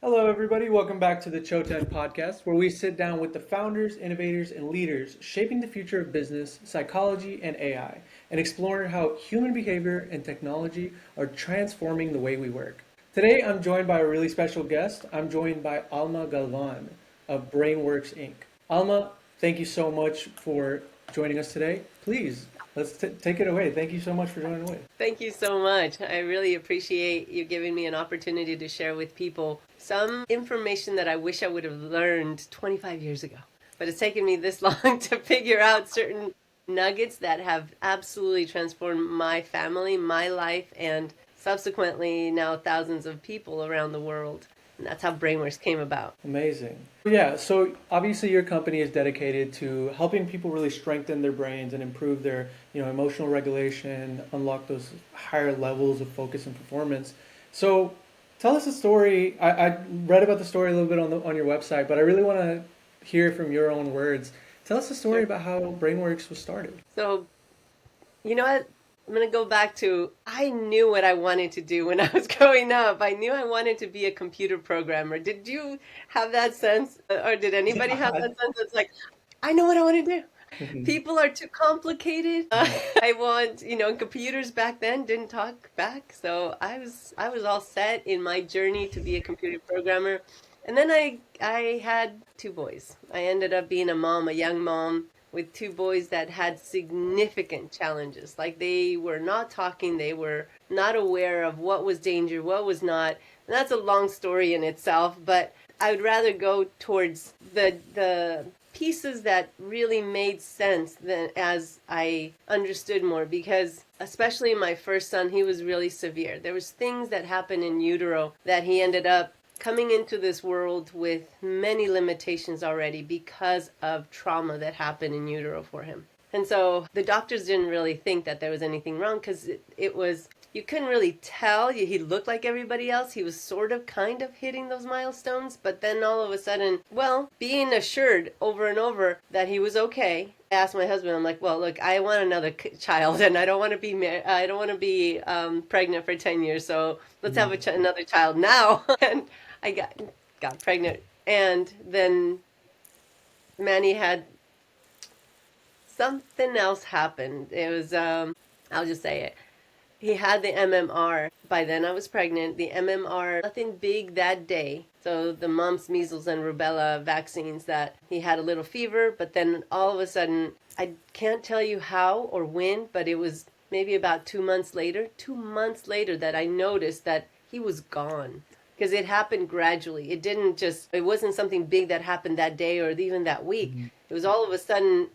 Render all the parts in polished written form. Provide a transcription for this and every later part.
Hello, everybody. Welcome back to the Chōten Podcast, where we sit down with the founders, innovators, and leaders shaping the future of business, psychology, and AI, and explore how human behavior and technology are transforming the way we work. Today, I'm joined by a really special guest. I'm joined by Alma Galván of BrainWorx Inc. Alma, thank you so much for joining us today. Please, let's take it away. Thank you so much for joining away. Thank you so much. I really appreciate you giving me an opportunity to share with people some information that I wish I would have learned 25 years ago. But it's taken me this long to figure out certain nuggets that have absolutely transformed my family, my life, and subsequently now thousands of people around the world. And that's how BrainWorx came about. Amazing. Yeah, so obviously your company is dedicated to helping people really strengthen their brains and improve their, emotional regulation, unlock those higher levels of focus and performance. So tell us a story. I read about the story a little bit on your website, but I really want to hear from your own words. Tell us a story about how BrainWorx was started. So, you know what? I'm going to go back to, I knew what I wanted to do when I was growing up. I knew I wanted to be a computer programmer. Did you have that sense? Or did anybody have that sense? It's like, I know what I want to do. People are too complicated. I want, computers back then didn't talk back. So I was all set in my journey to be a computer programmer. And then I had two boys. I ended up being a young mom, with two boys that had significant challenges. Like they were not talking, they were not aware of what was danger, what was not. And that's a long story in itself, but I would rather go towards the pieces that really made sense than as I understood more, because especially my first son, he was really severe. There was things that happened in utero that he ended up coming into this world with many limitations already because of trauma that happened in utero for him. And so the doctors didn't really think that there was anything wrong, because it was, you couldn't really tell. He looked like everybody else. He was kind of hitting those milestones. But then all of a sudden, being assured over and over that he was okay, I asked my husband, I'm like, well, look, I want another child, and I don't want to be pregnant for 10 years. So let's have another child now. And I got pregnant, and then Manny had something else happen. It was, I'll just say it. He had the MMR. By then I was pregnant. The MMR, nothing big that day. So the mumps, measles, and rubella vaccines, that he had a little fever, but then all of a sudden, I can't tell you how or when, but it was maybe about 2 months later that I noticed that he was gone. Because it happened gradually. It wasn't something big that happened that day or even that week. Mm-hmm. It was all of a sudden,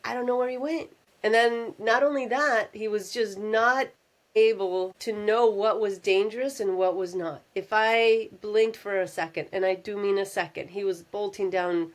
I don't know where he went. And then not only that, he was just not able to know what was dangerous and what was not. If I blinked for a second, and I do mean a second, he was bolting down,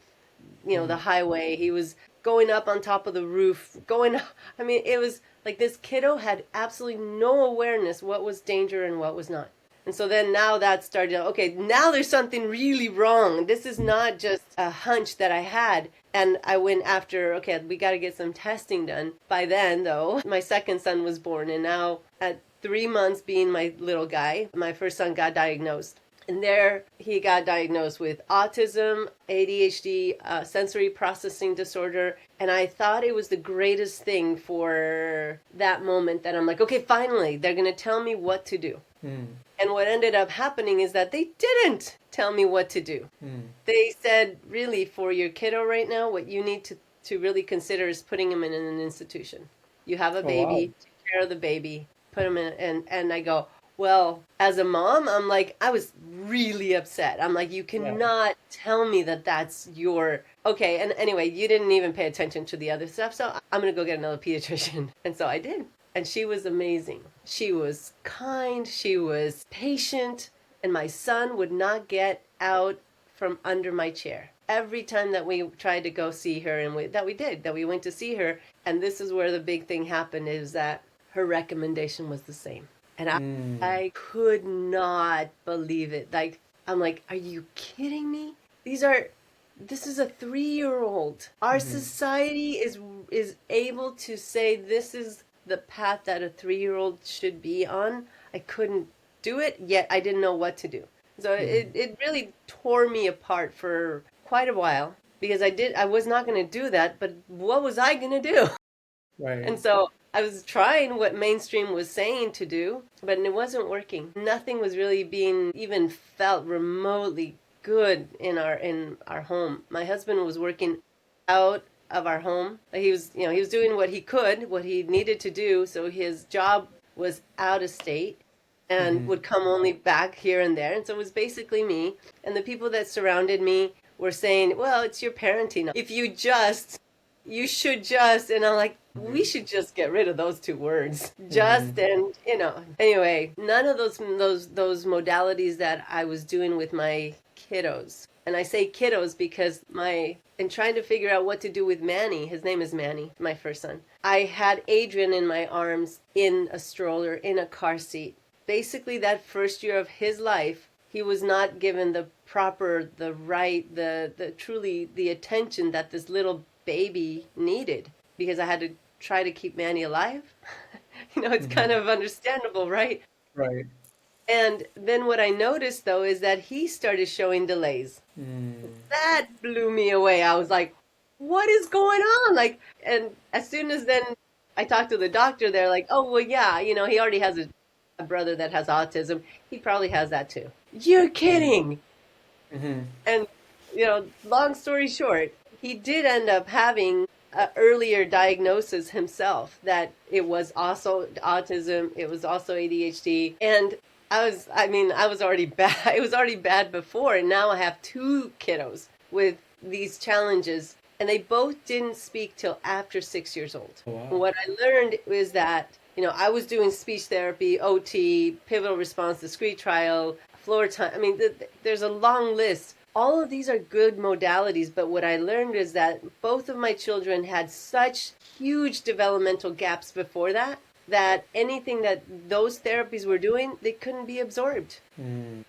the highway. He was going up on top of the roof, it was like this kiddo had absolutely no awareness what was danger and what was not. And so then now that started, okay, now there's something really wrong. This is not just a hunch that I had. And I went after, okay, we got to get some testing done. By then, though, my second son was born. And now at 3 months being my little guy, my first son got diagnosed. And there he got diagnosed with autism, ADHD, sensory processing disorder. And I thought it was the greatest thing for that moment that I'm like, okay, finally, they're going to tell me what to do. And what ended up happening is that they didn't tell me what to do. They said, really, for your kiddo right now, what you need to really consider is putting him in an institution. You have a baby, take care of the baby, put him in, and I go, well, as a mom, I'm like, I was really upset. I'm like, you cannot tell me that that's your, okay. And anyway, you didn't even pay attention to the other stuff. So I'm going to go get another pediatrician. And so I did. And she was amazing. She was kind. She was patient. And my son would not get out from under my chair. Every time that we tried to go see her, and we went to see her. And this is where the big thing happened, is that her recommendation was the same. And I could not believe it. Like, I'm like, are you kidding me? This is a 3-year-old. Our society is able to say this is the path that a 3-year-old should be on. I couldn't do it, yet I didn't know what to do. So it really tore me apart for quite a while because I was not going to do that, but what was I going to do? Right. And so I was trying what mainstream was saying to do, but it wasn't working. Nothing was really being even felt remotely good in our home. My husband was working out of our home. He was, he was doing what he could, what he needed to do, so his job was out of state and Mm-hmm. would come only back here and there. And so it was basically me. And the people that surrounded me were saying, well, it's your parenting. If you should just, and I'm like, we should just get rid of those two words. Just, and, anyway, none of those modalities that I was doing with my kiddos. And I say kiddos because in trying to figure out what to do with Manny, his name is Manny, my first son. I had Adrian in my arms in a stroller, in a car seat. Basically, that first year of his life, he was not given the proper, the right, the truly the attention that this little baby needed because I had to try to keep Manny alive. It's kind of understandable, right? Right. And then what I noticed though is that he started showing delays. That blew me away. I was like, what is going on? Like, and as soon as then I talked to the doctor, they're like, oh, well, yeah, he already has a brother that has autism. He probably has that too. You're kidding. Mm-hmm. And, long story short, he did end up having an earlier diagnosis himself that it was also autism, it was also ADHD. And I was already bad. It was already bad before. And now I have two kiddos with these challenges. And they both didn't speak till after 6 years old. Wow. And what I learned is that, I was doing speech therapy, OT, pivotal response, discrete trial, floor time. I mean, there's a long list. All of these are good modalities, but what I learned is that both of my children had such huge developmental gaps before that anything that those therapies were doing, they couldn't be absorbed. And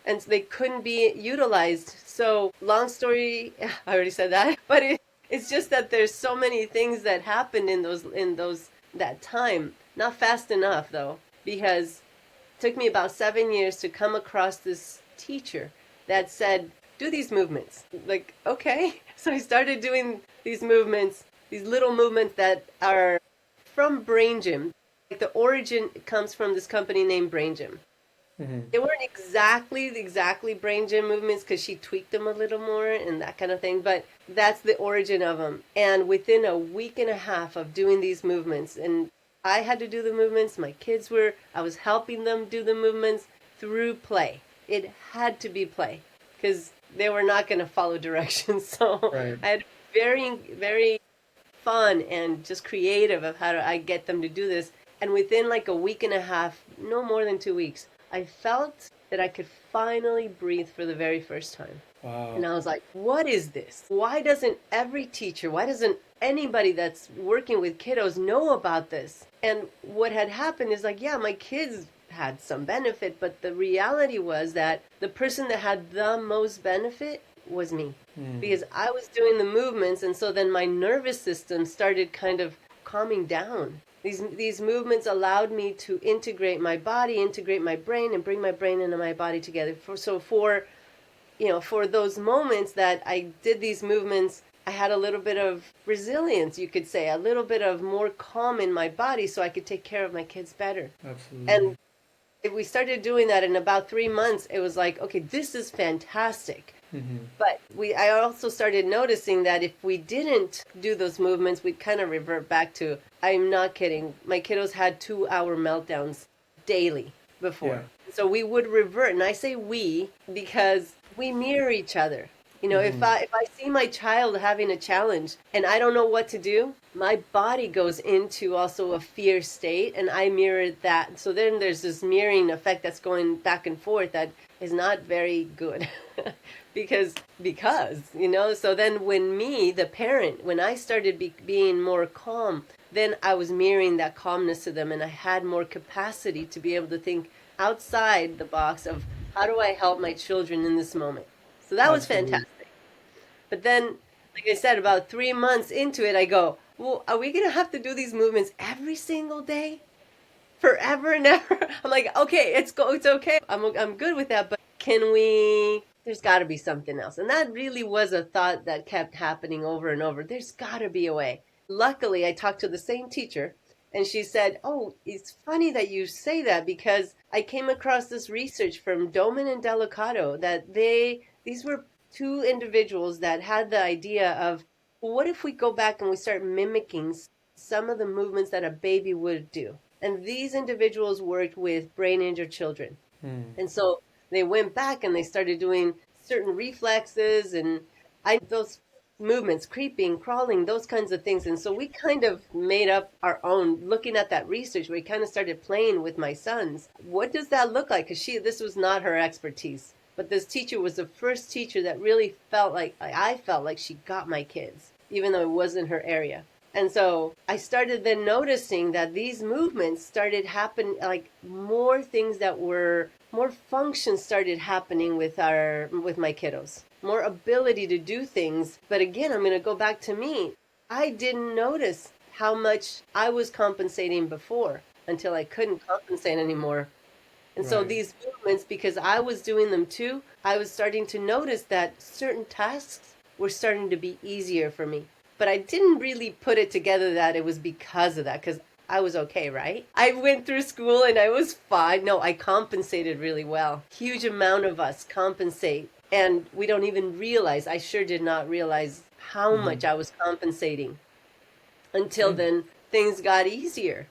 so they couldn't be utilized. So long story, I already said that, but it's just that there's so many things that happened in that time. Not fast enough though, because it took me about 7 years to come across this teacher that said, do these movements. Like, okay. So I started doing these movements, these little movements that are from Brain Gym. Like the origin comes from this company named Brain Gym. They weren't exactly Brain Gym movements because she tweaked them a little more and that kind of thing, but that's the origin of them. And within a week and a half of doing these movements, and I had to do the movements, I was helping them do the movements through play. It had to be play because they were not going to follow directions. So Right. I had very, very fun and just creative of how I get them to do this. And within like a week and a half, no more than 2 weeks, I felt that I could finally breathe for the very first time. Wow. And I was like, what is this? Why doesn't every teacher, why doesn't anybody that's working with kiddos know about this? And what had happened is like, yeah, my kids had some benefit, but the reality was that the person that had the most benefit was me. Because I was doing the movements, and so then my nervous system started kind of calming down. These movements allowed me to integrate my body, integrate my brain, and bring my brain and my body together. For those moments that I did these movements, I had a little bit of resilience, you could say, a little bit of more calm in my body so I could take care of my kids better. Absolutely. And if we started doing that in about 3 months, it was like, okay, this is fantastic. But I also started noticing that if we didn't do those movements, we'd kind of revert back to, I'm not kidding, my kiddos had 2-hour meltdowns daily before. Yeah. So we would revert, and I say we because we mirror each other. If I see my child having a challenge and I don't know what to do, my body goes into also a fear state and I mirror that. So then there's this mirroring effect that's going back and forth that is not very good. because so then when the parent, when I started being more calm, then I was mirroring that calmness to them, and I had more capacity to be able to think outside the box of how do I help my children in this moment. So that was fantastic. But then, like I said, about 3 months into it, I go, well, are we going to have to do these movements every single day? Forever and ever? I'm like, okay, it's okay. I'm good with that, but there's got to be something else. And that really was a thought that kept happening over and over. There's got to be a way. Luckily, I talked to the same teacher, and she said, oh, it's funny that you say that, because I came across this research from Doman and Delicato that these were two individuals that had the idea of, well, what if we go back and we start mimicking some of the movements that a baby would do? And these individuals worked with brain injured children. And so they went back and they started doing certain reflexes and those movements, creeping, crawling, those kinds of things. And so we kind of made up our own, looking at that research. We kind of started playing with my sons. What does that look like? Because this was not her expertise. But this teacher was the first teacher that really I felt like she got my kids, even though it wasn't her area. And so I started then noticing that these movements started happening, like more things that were, more functions started happening with my kiddos, more ability to do things. But again, I'm going to go back to me. I didn't notice how much I was compensating before until I couldn't compensate anymore. And so these movements, because I was doing them too, I was starting to notice that certain tasks were starting to be easier for me. But I didn't really put it together that it was because of that, because I was okay, right? I went through school and I was fine. No, I compensated really well. Huge amount of us compensate. And we don't even realize, I sure did not realize how much I was compensating until then things got easier,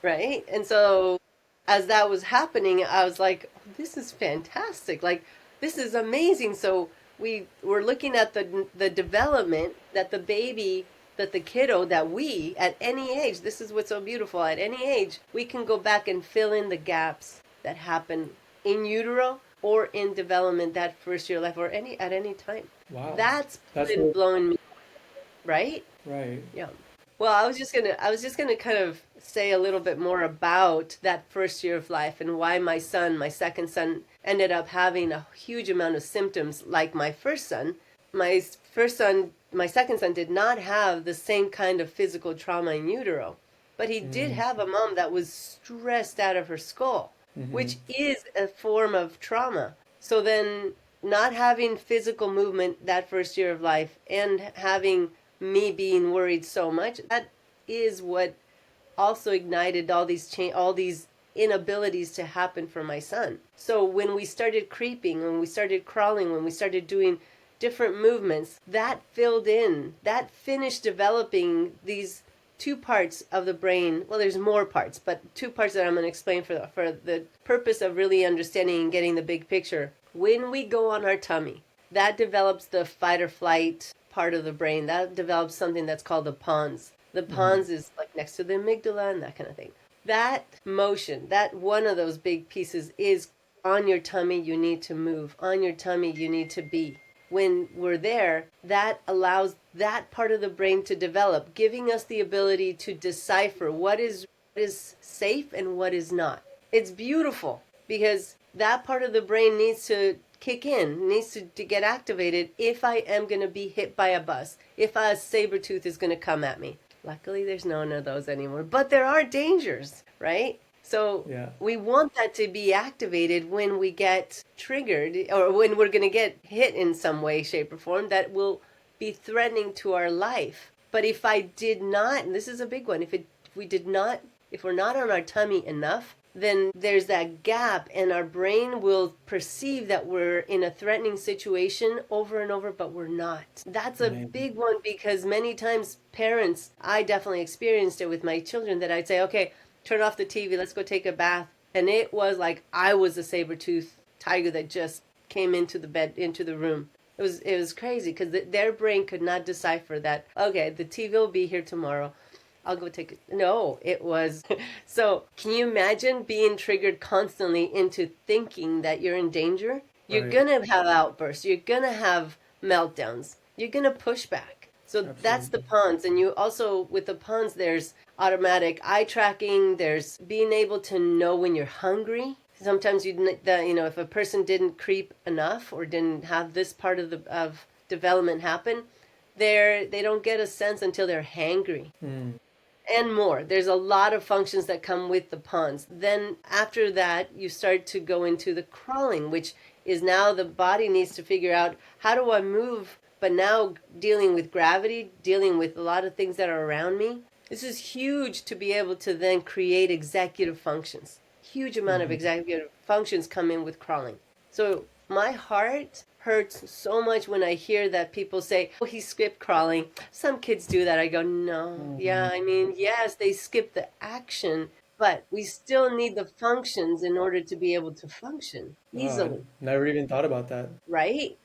right? And so as that was happening, I was like, oh, this is fantastic. Like, this is amazing. So we were looking at the development that the baby, that the kiddo, that we, at any age, this is what's so beautiful, at any age, we can go back and fill in the gaps that happen in utero or in development that first year of life or at any time. Wow. That's been blowing me, right? Right. Yeah. Well, I was just gonna kind of say a little bit more about that first year of life and why my second son, ended up having a huge amount of symptoms like my first son. My second son did not have the same kind of physical trauma in utero, but he did have a mom that was stressed out of her skull, which is a form of trauma. So then not having physical movement that first year of life and having me being worried so much, that is what also ignited all these inabilities to happen for my son. So when we started creeping, when we started crawling, when we started doing different movements, that finished developing these two parts of the brain. Well, there's more parts, but two parts that I'm going to explain for the purpose of really understanding and getting the big picture. When we go on our tummy, that develops the fight or flight part of the brain. That develops something that's called the pons. The pons is like next to the amygdala and that kind of thing. That motion, that one of those big pieces is on your tummy, you need to move. On your tummy, you need to be. When we're there, that allows that part of the brain to develop, giving us the ability to decipher what is safe and what is not. It's beautiful because that part of the brain needs to kick in, needs to get activated if I am going to be hit by a bus, if a saber tooth is going to come at me. Luckily, there's none of those anymore, but there are dangers, right? So we want that to be activated when we get triggered or when we're going to get hit in some way, shape, or form that will be threatening to our life. But if I did not, and this is a big one, if we're not on our tummy enough, then there's that gap and our brain will perceive that we're in a threatening situation over and over, but we're not. That's a big one because many times parents, I definitely experienced it with my children, that I'd say, okay, turn off the TV, let's go take a bath. And it was like I was a saber-toothed tiger that just came into the room. It was crazy because their brain could not decipher that, okay, the TV will be here tomorrow. I'll go take it. No, it was. So can you imagine being triggered constantly into thinking that you're in danger? You're going to have outbursts. You're going to have meltdowns. You're going to push back. So that's the pons. And you also, with the pons, there's automatic eye tracking. There's being able to know when you're hungry. Sometimes if a person didn't creep enough or didn't have this part of development happen, they don't get a sense until they're hangry. and more. There's a lot of functions that come with the pons. Then after that, you start to go into the crawling, which is now the body needs to figure out, how do I move, but now dealing with gravity, dealing with a lot of things that are around me. This is huge to be able to then create executive functions. Huge amount of executive functions come in with crawling. So my heart hurts so much when I hear that people say, oh, he skipped crawling. Some kids do that. I go, no. Yeah, I mean, yes, they skip the action, but we still need the functions in order to be able to function Wow, I easily, never even thought about that. right?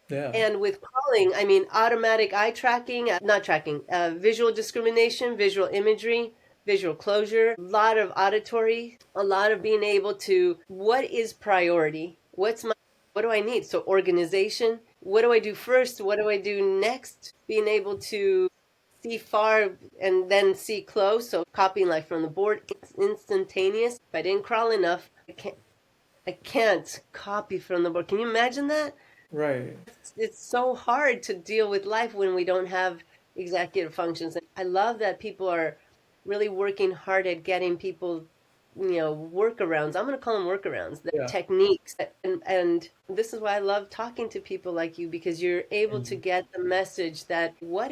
Yeah. And with crawling, I mean, automatic eye tracking, not tracking, visual discrimination, visual imagery, visual closure, a lot of auditory, a lot of being able to, what is priority? What do I need? So organization, what do I do first? What do I do next? Being able to see far and then see close. So copying like from the board, instantaneous. If I didn't crawl enough, I can't copy from the board. Can you imagine that? Right. It's so hard to deal with life when we don't have executive functions. And I love that people are really working hard at getting people, workarounds. I'm going to call them workarounds, the Yeah. techniques. And this is why I love talking to people like you, because you're able to get the message that what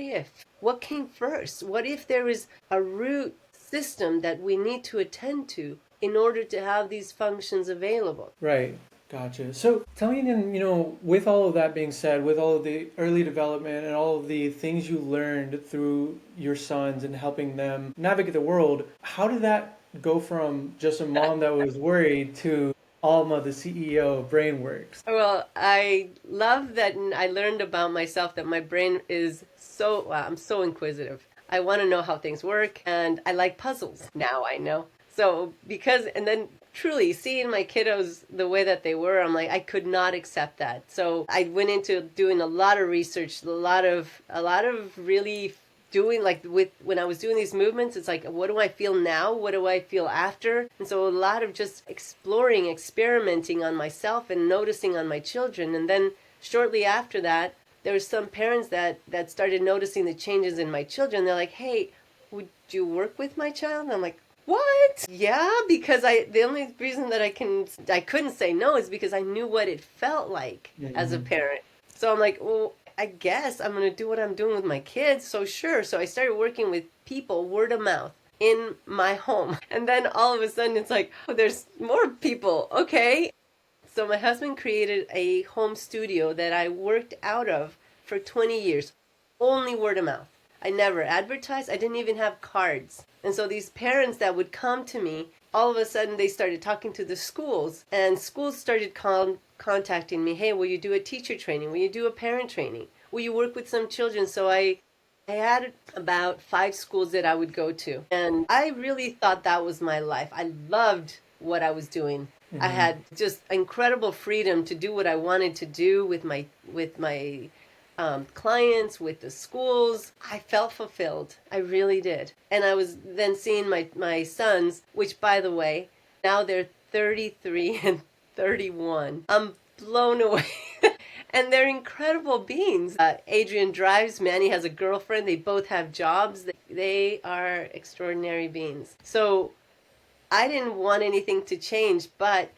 came first? What if there is a root system that we need to attend to in order to have these functions available? Right. Gotcha. So tell me then, with all of that being said, with all of the early development and all of the things you learned through your sons and helping them navigate the world, how did that go from just a mom that was worried to Alma, the CEO of BrainWorx? Well, I love that I learned about myself that my brain is I'm so inquisitive. I want to know how things work, and I like puzzles. Now I know. So and then truly seeing my kiddos the way that they were, I'm like, I could not accept that. So I went into doing a lot of research, a lot of really doing, like, when I was doing these movements, it's like, what do I feel now? What do I feel after? And so a lot of just exploring, experimenting on myself and noticing on my children. And then shortly after that, there were some parents that started noticing the changes in my children. They're like, hey, would you work with my child? And I'm like, what? Yeah, because the only reason that I couldn't say no is because I knew what it felt like as a parent. So I'm like, well, I guess I'm going to do what I'm doing with my kids. So sure. So I started working with people, word of mouth, in my home. And then all of a sudden it's like, oh, there's more people. Okay. So my husband created a home studio that I worked out of for 20 years. Only word of mouth. I never advertised. I didn't even have cards. And so these parents that would come to me, all of a sudden they started talking to the schools, and schools started contacting me. Hey, will you do a teacher training? Will you do a parent training? Will you work with some children? So I had about 5 schools that I would go to. And I really thought that was my life. I loved what I was doing. I had just incredible freedom to do what I wanted to do with my clients, with the schools. I felt fulfilled. I really did. And I was then seeing my sons, which, by the way, now they're 33 and 31. I'm blown away. And they're incredible beings. Adrian drives. Manny has a girlfriend. They both have jobs. They are extraordinary beings. So I didn't want anything to change, but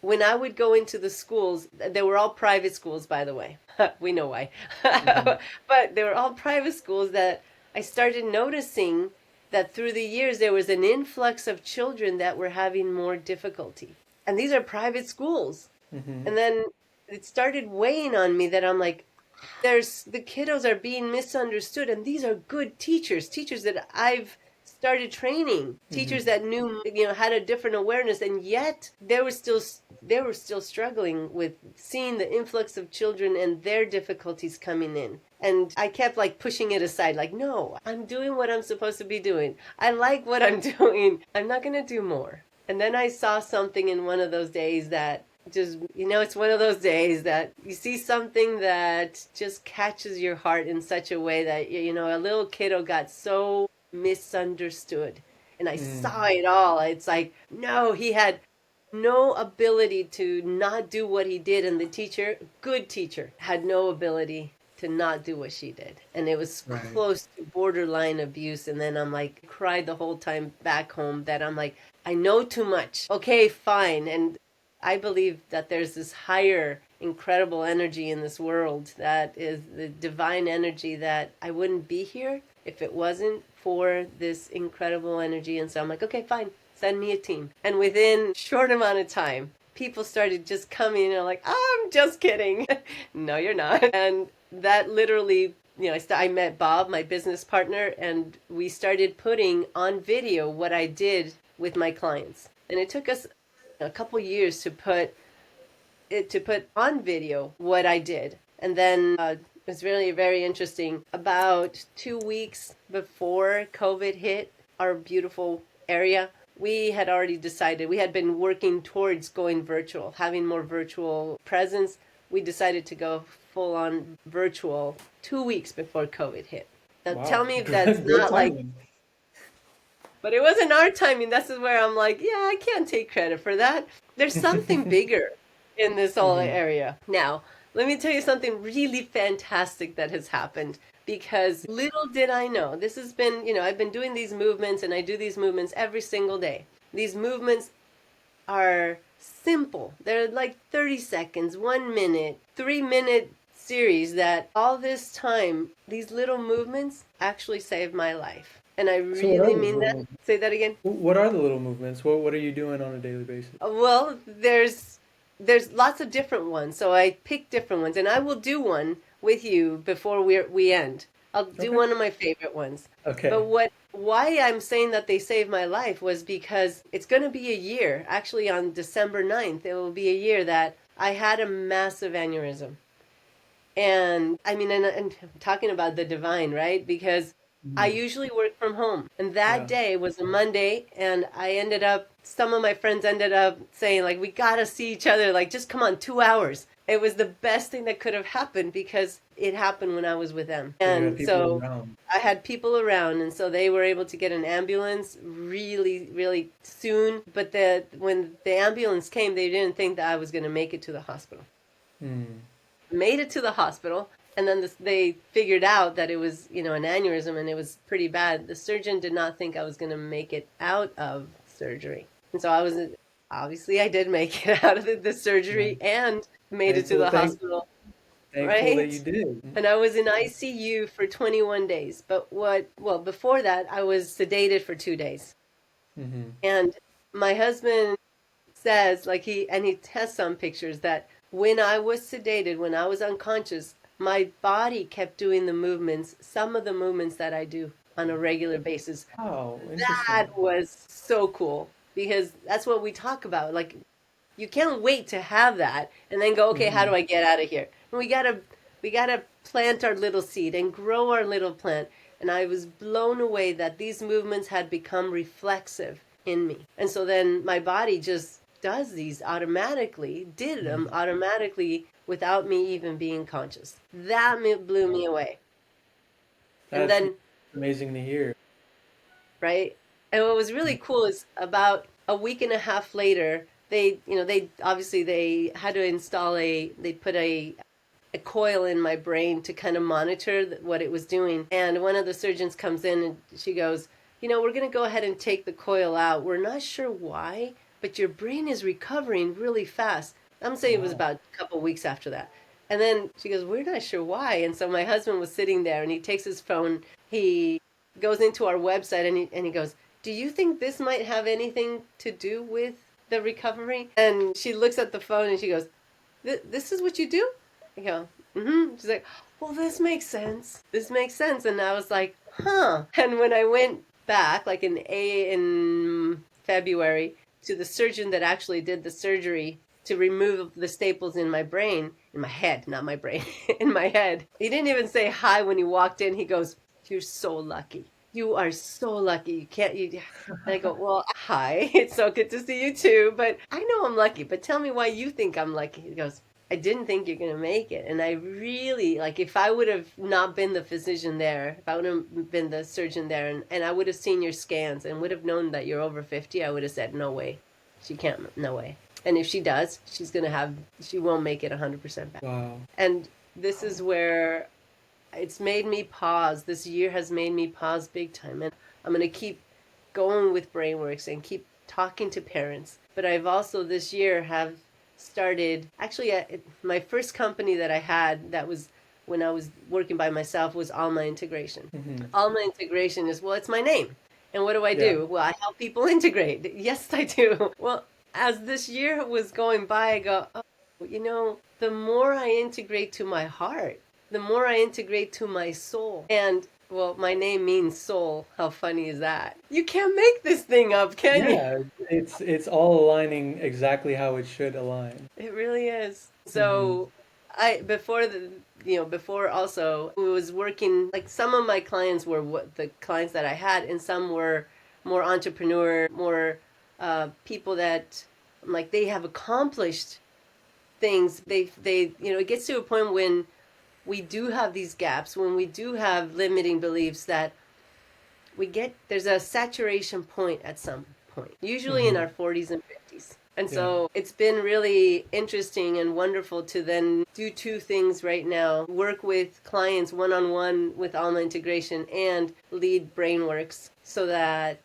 when I would go into the schools, they were all private schools, by the way. We know why. But they were all private schools that I started noticing that through the years there was an influx of children that were having more difficulty. And these are private schools. And then it started weighing on me that I'm like, the kiddos are being misunderstood, and these are good teachers that I've started training, teachers that knew, had a different awareness, and yet they were still struggling with seeing the influx of children and their difficulties coming in. And I kept like pushing it aside, like, no, I'm doing what I'm supposed to be doing. I like what I'm doing. I'm not going to do more. And then I saw something in one of those days that just, it's one of those days that you see something that just catches your heart in such a way that, a little kiddo got so misunderstood. And I saw it all. It's like, no, he had no ability to not do what he did. And the teacher, good teacher, had no ability to not do what she did. And it was Right. close to borderline abuse. And then I'm like, cried the whole time back home that I'm like, I know too much. Okay, fine. And I believe that there's this higher, incredible energy in this world that is the divine energy that I wouldn't be here if it wasn't for this incredible energy. And so I'm like, okay, fine, send me a team. And within a short amount of time, people started just coming and like, oh, I'm just kidding. No, you're not. And that literally, I met Bob, my business partner, and we started putting on video what I did with my clients. And it took us a couple years to put on video what I did. And then it was really very interesting. About 2 weeks before COVID hit our beautiful area, we had already decided, we had been working towards going virtual, having more virtual presence. We decided to go full on virtual 2 weeks before COVID hit. Now Wow. tell me if that's Good not like, timing. but it wasn't our timing. This is where I'm like, yeah, I can't take credit for that. There's something bigger in this whole area. Now, let me tell you something really fantastic that has happened. Because little did I know, this has been, I've been doing these movements and I do these movements every single day. These movements are simple. They're like 30 seconds, 1 minute, 3-minute series that all this time, these little movements actually saved my life. And I So what are really those mean that. little, Say that again. what are the little movements? What are you doing on a daily basis? Well, there's lots of different ones. So I pick different ones and I will do one with you before we end. I'll do Okay. one of my favorite ones. Okay. But why I'm saying that they saved my life was because it's going to be a year. Actually, on December 9th, it will be a year that I had a massive aneurysm. And I mean, and I'm talking about the divine, right? Because I usually work from home. And that Yeah. day was a Monday. And some of my friends ended up saying, like, we got to see each other. Like, just come on, 2 hours. It was the best thing that could have happened because it happened when I was with them. So you had And people so around. I had people around. And so they were able to get an ambulance really, really soon. But when the ambulance came, they didn't think that I was going to make it to the hospital. Made it to the hospital. And then they figured out that it was, an aneurysm and it was pretty bad. The surgeon did not think I was going to make it out of surgery. And so obviously I did make it out of the surgery and made it to the hospital. Thankful that Right? you did. And I was in ICU for 21 days. But before that, I was sedated for 2 days. And my husband says, he has some pictures that when I was sedated, when I was unconscious, my body kept doing the movements, some of the movements that I do on a regular basis. Oh, That interesting. was so cool because that's what we talk about. Like, you can't wait to have that and then go, okay, how do I get out of here? And we gotta plant our little seed and grow our little plant. And I was blown away that these movements had become reflexive in me. And so then my body just does these automatically, did them automatically without me even being conscious. That blew me away. And That's then, amazing to hear. right? And what was really cool is about a week and a half later, they obviously they had to install they put a coil in my brain to kind of monitor what it was doing. And one of the surgeons comes in and she goes, we're going to go ahead and take the coil out. We're not sure why, but your brain is recovering really fast. I'm saying it was about a couple weeks after that. And then she goes, we're not sure why. And so my husband was sitting there and he takes his phone, he goes into our website and he goes, do you think this might have anything to do with the recovery? And she looks at the phone and she goes, this is what you do? I go, She's like, well, this makes sense. This makes sense. And I was like, huh. And when I went back, like in February, to the surgeon that actually did the surgery to remove the staples in my brain, in my head, not my brain, in my head. He didn't even say hi when he walked in. He goes, you're so lucky. You are so lucky. And I go, well, hi. It's so good to see you too. But I know I'm lucky. But tell me why you think I'm lucky. He goes, I didn't think you're going to make it. And I really, if I would have not been the physician there, if I would have been the surgeon there and I would have seen your scans and would have known that you're over 50, I would have said, no way. She can't, no way. And if she does, she won't make it 100% back. Wow. And this is where it's made me pause. This year has made me pause big time. And I'm going to keep going with BrainWorx and keep talking to parents. But I've also this year have started, actually, my first company that I had that was when I was working by myself was Alma Integration. Alma Integration is, well, it's my name. And what do I do? Well, I help people integrate. Yes, I do. Well, as this year was going by, I go, oh, the more I integrate to my heart, the more I integrate to my soul. And well, my name means soul. How funny is that? You can't make this thing up, can you? Yeah, it's all aligning exactly how it should align. It really is. So before also we was working, like some of my clients were what the clients that I had, and some were more entrepreneur, more people that like they have accomplished things. They it gets to a point when we do have these gaps, when we do have limiting beliefs, that there's a saturation point at some point, usually in our 40s and 50s. And so it's been really interesting and wonderful to then do two things right now: work with clients one-on-one with Alma Integration and lead BrainWorx, so that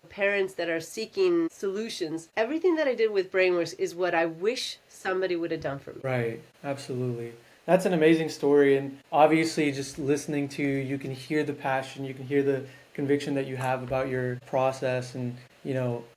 parents that are seeking solutions, everything that I did with BrainWorx is what I wish somebody would have done for me. Right, absolutely. That's an amazing story, and obviously just listening to you, you can hear the passion, you can hear the conviction that you have about your process. And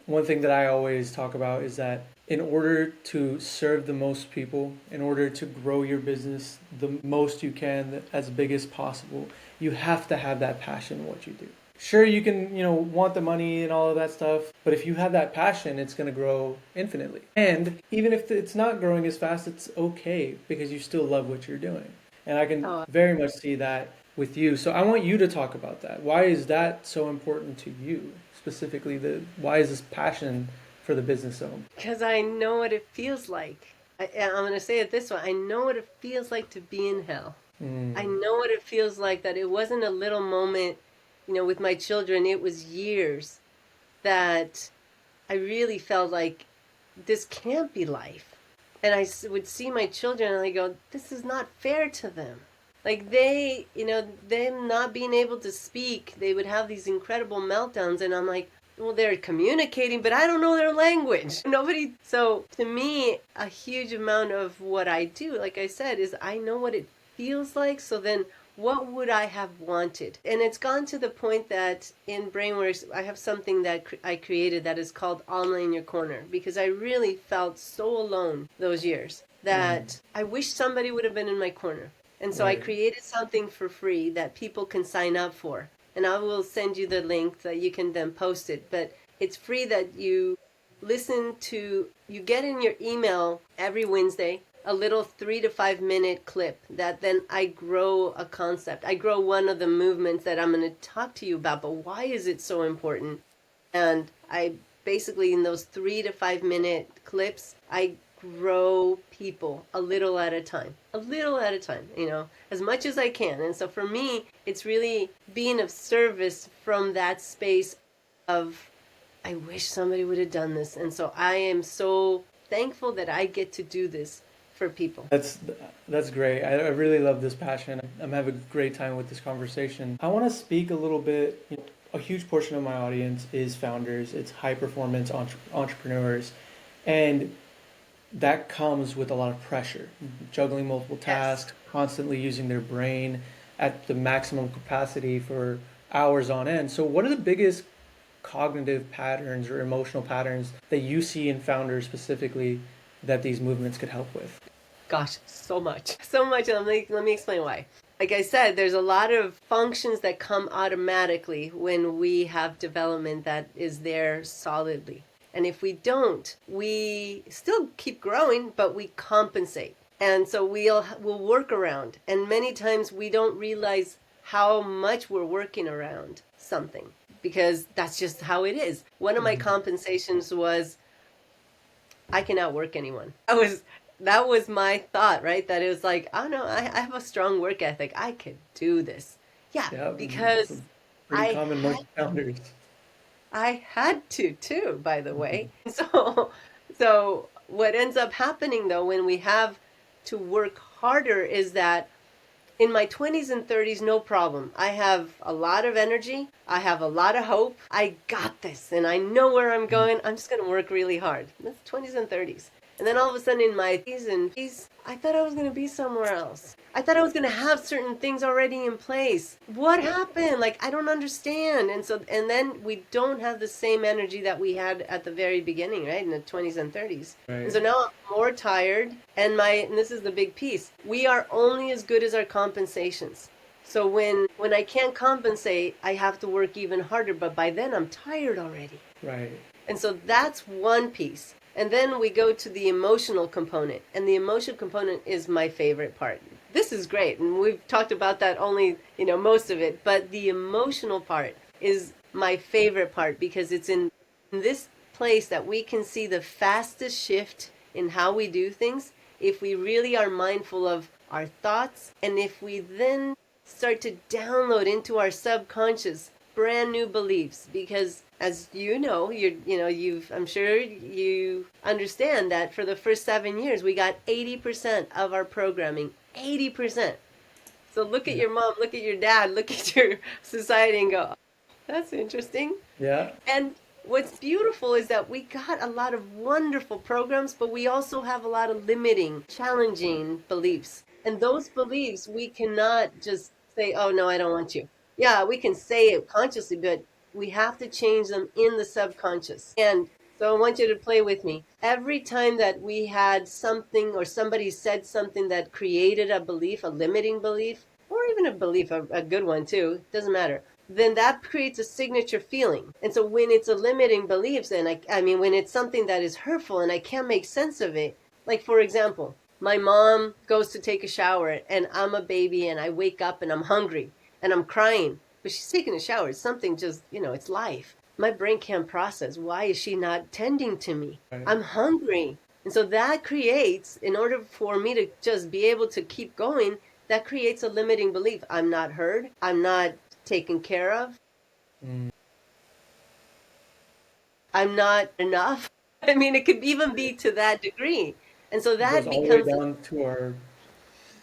one thing that I always talk about is that in order to serve the most people, in order to grow your business the most you can, as big as possible, you have to have that passion in what you do. Sure, you can, want the money and all of that stuff, but if you have that passion, it's going to grow infinitely. And even if it's not growing as fast, it's okay, because you still love what you're doing. And I can very much see that with you. So I want you to talk about that. Why is that so important to you? Specifically, why is this passion for the business so important? Because I know what it feels like. I'm going to say it this way. I know what it feels like to be in hell. I know what it feels like, that it wasn't a little moment. With my children, it was years that I really felt like this can't be life. And I would see my children and I go, this is not fair to them. Like them not being able to speak, they would have these incredible meltdowns. And I'm like, well, they're communicating, but I don't know their language. So to me, a huge amount of what I do, like I said, is I know what it feels like. So then what would I have wanted? And it's gone to the point that in BrainWorx, I have something that I created that is called Alma in Your Corner, because I really felt so alone those years that I wish somebody would have been in my corner. And so I created something for free that people can sign up for. And I will send you the link that you can then post it. But it's free, that you get in your email every Wednesday a little 3 to 5 minute clip that then I grow a concept. I grow one of the movements that I'm going to talk to you about, but why is it so important? And I basically, in those 3 to 5 minute clips, I grow people a little at a time, as much as I can. And so for me, it's really being of service from that space of, I wish somebody would have done this. And so I am so thankful that I get to do this for people. That's great. I really love this passion. I'm having a great time with this conversation. I want to speak a little bit. A huge portion of my audience is founders. It's high performance entrepreneurs, and that comes with a lot of pressure, juggling multiple tasks, constantly using their brain at the maximum capacity for hours on end. So what are the biggest cognitive patterns or emotional patterns that you see in founders specifically that these movements could help with? Gosh, so much. Let me explain why. Like I said, there's a lot of functions that come automatically when we have development that is there solidly. And if we don't, we still keep growing, but we compensate. And so we'll work around. And many times we don't realize how much we're working around something, because that's just how it is. One of my compensations was, I can outwork anyone. That was my thought, right? That it was like, oh no, I have a strong work ethic. I could do this. Yeah, because pretty common among founders. I had to too, by the way. So what ends up happening though, when we have to work harder, is that In my 20s and 30s, no problem. I have a lot of energy. I have a lot of hope. I got this and I know where I'm going. I'm just going to work really hard. That's 20s and 30s. And then all of a sudden in my 30s and 40s, I thought I was going to be somewhere else. I thought I was going to have certain things already in place. What happened? Like, I don't understand. And then we don't have the same energy that we had at the very beginning, right? In the 20s and 30s. Right. And so now I'm more tired. And this is the big piece. We are only as good as our compensations. So when I can't compensate, I have to work even harder. But by then I'm tired already. Right. And so that's one piece. And then we go to the emotional component. And the emotional component is my favorite part. This is great. And we've talked about that only, most of it. But the emotional part is my favorite part because it's in this place that we can see the fastest shift in how we do things if we really are mindful of our thoughts. And if we then start to download into our subconscious brand new beliefs, because as I'm sure you understand that for the first 7 years, we got 80% of our programming, 80%. So look at your mom, look at your dad, look at your society and go, that's interesting. Yeah. And what's beautiful is that we got a lot of wonderful programs, but we also have a lot of limiting, challenging beliefs. And those beliefs, we cannot just say, oh, no, I don't want you. Yeah, we can say it consciously, but we have to change them in the subconscious. And so I want you to play with me. Every time that we had something or somebody said something that created a belief, a limiting belief, or even a belief, a good one too, doesn't matter, then that creates a signature feeling. And so when it's a limiting belief, then when it's something that is hurtful and I can't make sense of it, like for example, my mom goes to take a shower and I'm a baby and I wake up and I'm hungry and I'm crying, but she's taking a shower. It's something just, it's life. My brain can't process. Why is she not tending to me? Right. I'm hungry. And so that creates, in order for me to just be able to keep going, that creates a limiting belief. I'm not heard. I'm not taken care of. I'm not enough. It could even be to that degree. And so that becomes all the way down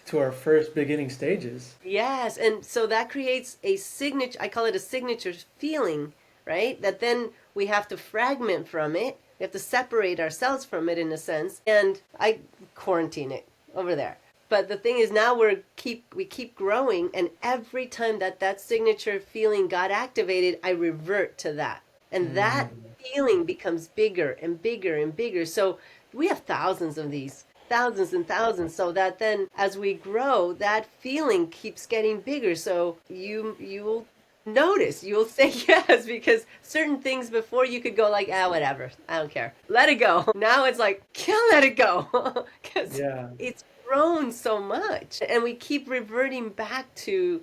to our first beginning stages. Yes, and so that creates a signature, I call it a signature feeling, right? That then we have to fragment from it. We have to separate ourselves from it in a sense. And I quarantine it over there. But the thing is now we keep growing, and every time that signature feeling got activated, I revert to that. And that feeling becomes bigger and bigger and bigger. So we have thousands of these. Thousands and thousands, so that then as we grow, that feeling keeps getting bigger. So you'll notice, you'll say yes, because certain things before you could go like, whatever, I don't care, let it go. Now it's like, can't let it go, because it's grown so much, and we keep reverting back to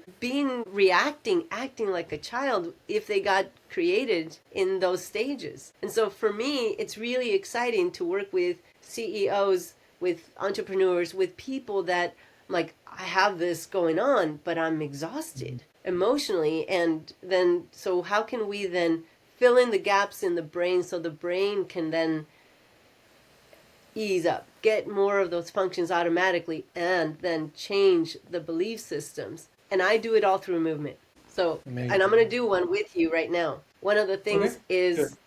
acting like a child if they got created in those stages. And so for me, it's really exciting to work with CEOs, with entrepreneurs, with people that like, I have this going on, but I'm exhausted emotionally. And then, so how can we then fill in the gaps in the brain so the brain can then ease up, get more of those functions automatically, and then change the belief systems. And I do it all through movement. So, amazing. And I'm going to do one with you right now. One of the things is,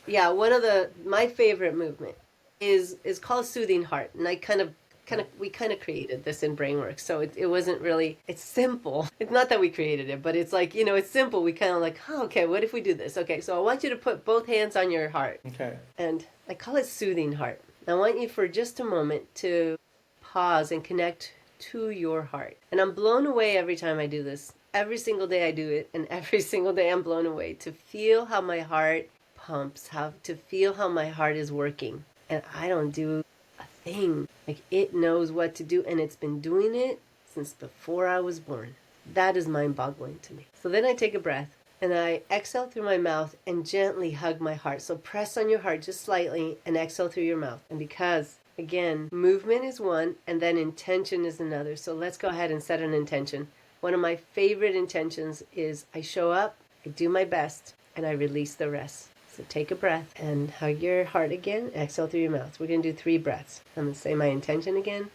my favorite movement is called Soothing Heart. And we created this in BrainWorx. So it wasn't really, it's simple. It's not that we created it, but it's like, it's simple. We kind of like, okay, what if we do this? Okay, so I want you to put both hands on your heart. Okay. And I call it Soothing Heart. I want you for just a moment to pause and connect to your heart. And I'm blown away every time I do this. Every single day I do it, and every single day I'm blown away to feel how my heart pumps, to feel how my heart is working. And I don't do a thing. Like, it knows what to do, and it's been doing it since before I was born. That is mind-boggling to me. So then I take a breath, and I exhale through my mouth and gently hug my heart. So press on your heart just slightly and exhale through your mouth. And because, again, movement is one, and then intention is another. So let's go ahead and set an intention. One of my favorite intentions is I show up, I do my best, and I release the rest. So take a breath and hug your heart again. Exhale through your mouth. We're going to do 3 breaths. I'm going to say my intention again.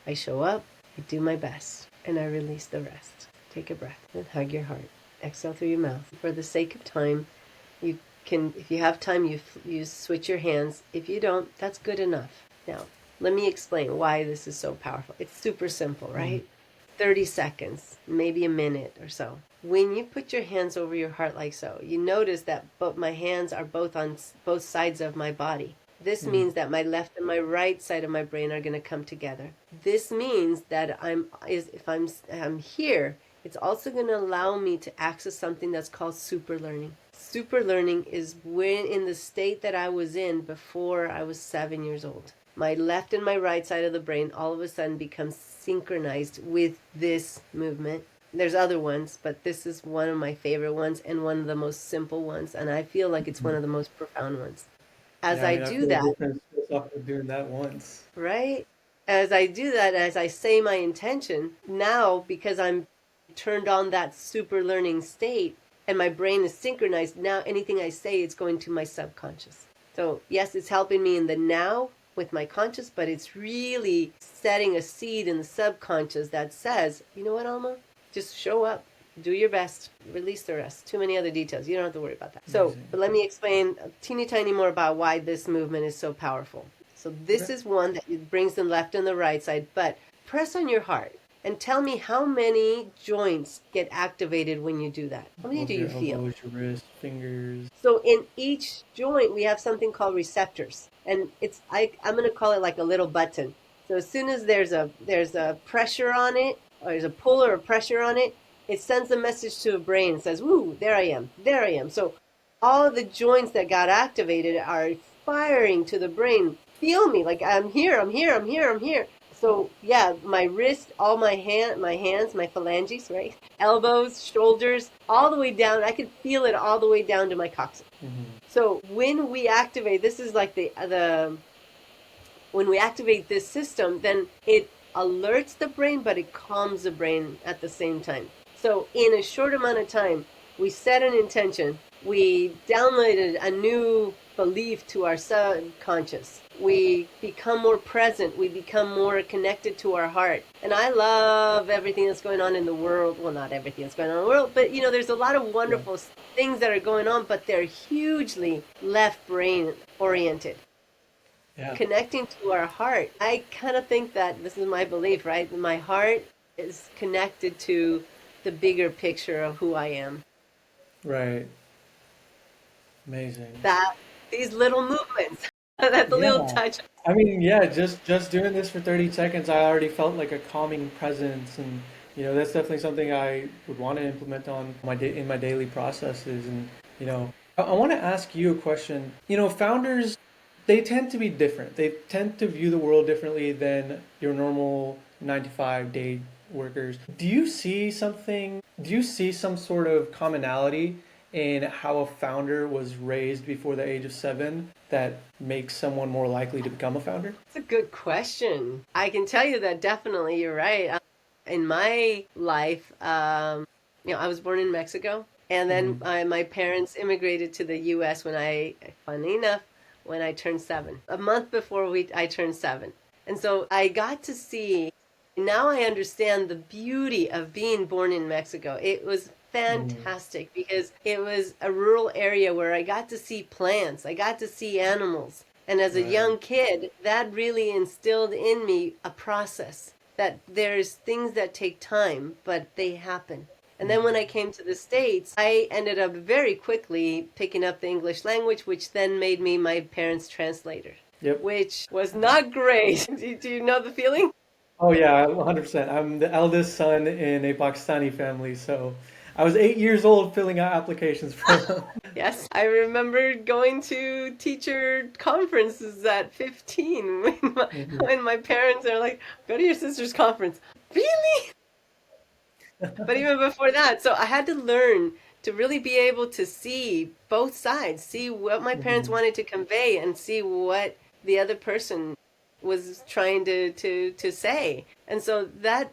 I show up, I do my best, and I release the rest. Take a breath and hug your heart. Exhale through your mouth. For the sake of time, you can, if you have time, you switch your hands. If you don't, that's good enough. Now, let me explain why this is so powerful. It's super simple, right? 30 seconds, maybe a minute or so. When you put your hands over your heart like so, you notice that my hands are both on both sides of my body. This means that my left and my right side of my brain are going to come together. This means that if I'm here, it's also going to allow me to access something that's called super learning. Super learning is when in the state that I was in before I was 7 years old. My left and my right side of the brain all of a sudden becomes synchronized with this movement. There's other ones, but this is one of my favorite ones and one of the most simple ones, and I feel like it's one of the most profound ones. As I do that, just off of doing that once. right? As I do that, as I say my intention, now because I'm turned on that super learning state and my brain is synchronized, now anything I say is going to my subconscious. So yes, it's helping me in the now with my conscious, but it's really setting a seed in the subconscious that says, you know what, Alma? Just show up, do your best, release the rest. Too many other details. You don't have to worry about that. So, but let me explain a teeny tiny more about why this movement is so powerful. So this is one that brings the left and the right side, but press on your heart and tell me how many joints get activated when you do that. How many do you feel? Elbows, your wrist, fingers. So in each joint, we have something called receptors, and I'm going to call it like a little button. So as soon as there's a pressure on it, or there's a pull or a pressure on it, it sends a message to the brain and says, woo, there I am, there I am. So all of the joints that got activated are firing to the brain. Feel me, like I'm here, I'm here, I'm here, I'm here. So yeah, my wrist, all my hands, my phalanges, right? Elbows, shoulders, all the way down. I could feel it all the way down to my coccyx. So when we activate, this is like when we activate this system, then it alerts the brain, but it calms the brain at the same time. So in a short amount of time, we set an intention, we downloaded a new belief to our subconscious. We become more present. We become more connected to our heart. And I love everything that's going on in the world. Well, not everything that's going on in the world, but you know, there's a lot of wonderful things that are going on, but they're hugely left brain oriented. Yeah. Connecting to our heart. I kind of think that this is my belief, right? My heart is connected to the bigger picture of who I am. Right. Amazing. That these little movements, that the little touch. I mean, yeah, just doing this for 30 seconds, I already felt like a calming presence, and you know, that's definitely something I would want to implement on in my daily processes. And you know, I want to ask you a question. You know, founders, they tend to be different. They tend to view the world differently than your normal 9 to 5 day workers. Do you see some sort of commonality in how a founder was raised before the age of 7 that makes someone more likely to become a founder? That's a good question. I can tell you that definitely you're right. In my life, I was born in Mexico, and then my parents immigrated to the U.S. Funny enough, when I turned 7, a month before I turned 7. And so I got to see, now I understand the beauty of being born in Mexico. It was fantastic because it was a rural area where I got to see plants, I got to see animals. And as a young kid, that really instilled in me a process that there's things that take time, but they happen. And then when I came to the States, I ended up very quickly picking up the English language, which then made me my parents' translator, which was not great. Do you know the feeling? Oh yeah, 100%. I'm the eldest son in a Pakistani family, so I was 8 years old filling out applications for them. Yes, I remember going to teacher conferences at 15 when my parents are like, go to your sister's conference. Really? But even before that, so I had to learn to really be able to see both sides, see what my parents wanted to convey and see what the other person was trying to say. And so that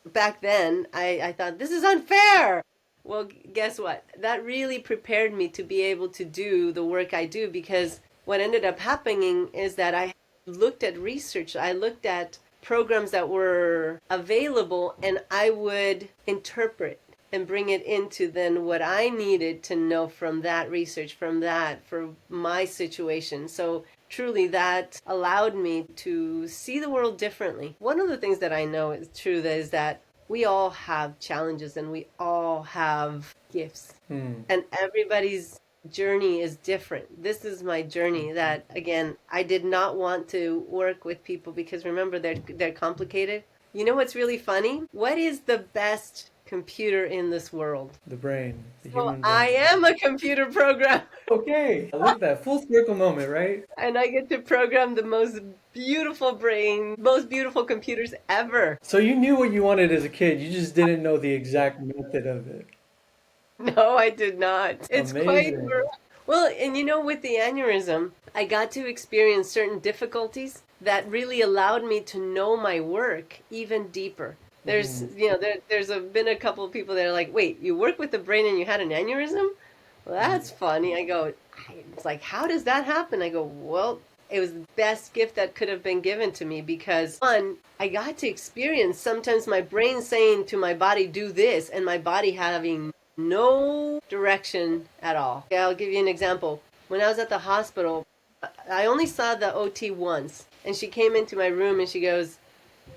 back then, I thought, this is unfair. Well, guess what? That really prepared me to be able to do the work I do, because what ended up happening is that I looked at research. I looked at programs that were available, and I would interpret and bring it into then what I needed to know from that research, from that, for my situation. So truly that allowed me to see the world differently. One of the things that I know is true is that we all have challenges and we all have gifts. And everybody's journey is different. This is my journey that, again, I did not want to work with people because remember, they're complicated. You know what's really funny? What is the best computer in this world? The brain, the Well, human I brain. am a computer programmer. Okay, I love that full circle moment, right? And I get to program the most beautiful brain, most beautiful computers ever. So you knew what you wanted as a kid, you just didn't know the exact method of it. No, I did not. It's quite Amazing. well, and you know, with the aneurysm, I got to experience certain difficulties that really allowed me to know my work even deeper. There's, been a couple of people that are like, wait, you work with the brain and you had an aneurysm? Well, that's funny. It's like, how does that happen? I go, well, it was the best gift that could have been given to me because, one, I got to experience sometimes my brain saying to my body, do this, and my body having no direction at all. Okay, I'll give you an example. When I was at the hospital, I only saw the OT once, and she came into my room and she goes,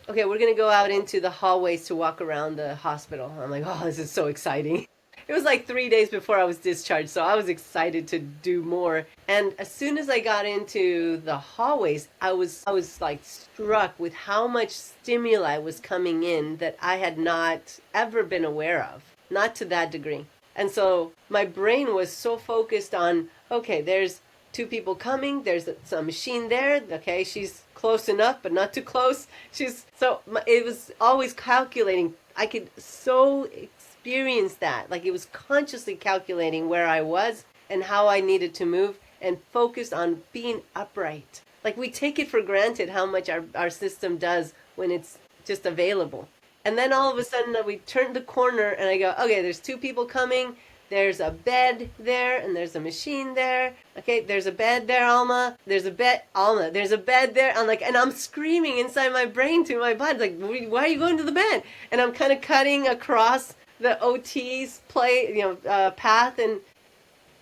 okay, we're going to go out into the hallways to walk around the hospital. I'm like, oh, this is so exciting. It was like 3 days before I was discharged, so I was excited to do more. And as soon as I got into the hallways, I was like struck with how much stimuli was coming in that I had not ever been aware of, not to that degree. And so my brain was so focused on, okay, there's two people coming, there's some machine there, okay, she's close enough, but not too close. It was always calculating. I could so experience that, like it was consciously calculating where I was and how I needed to move and focus on being upright. Like we take it for granted how much our system does when it's just available. And then all of a sudden we turn the corner and I go, okay, there's two people coming. There's a bed there and there's a machine there. Okay, there's a bed there, Alma. There's a bed, Alma. There's a bed there. I'm like, and I'm screaming inside my brain to my body, like, why are you going to the bed? And I'm kind of cutting across the OT's path, and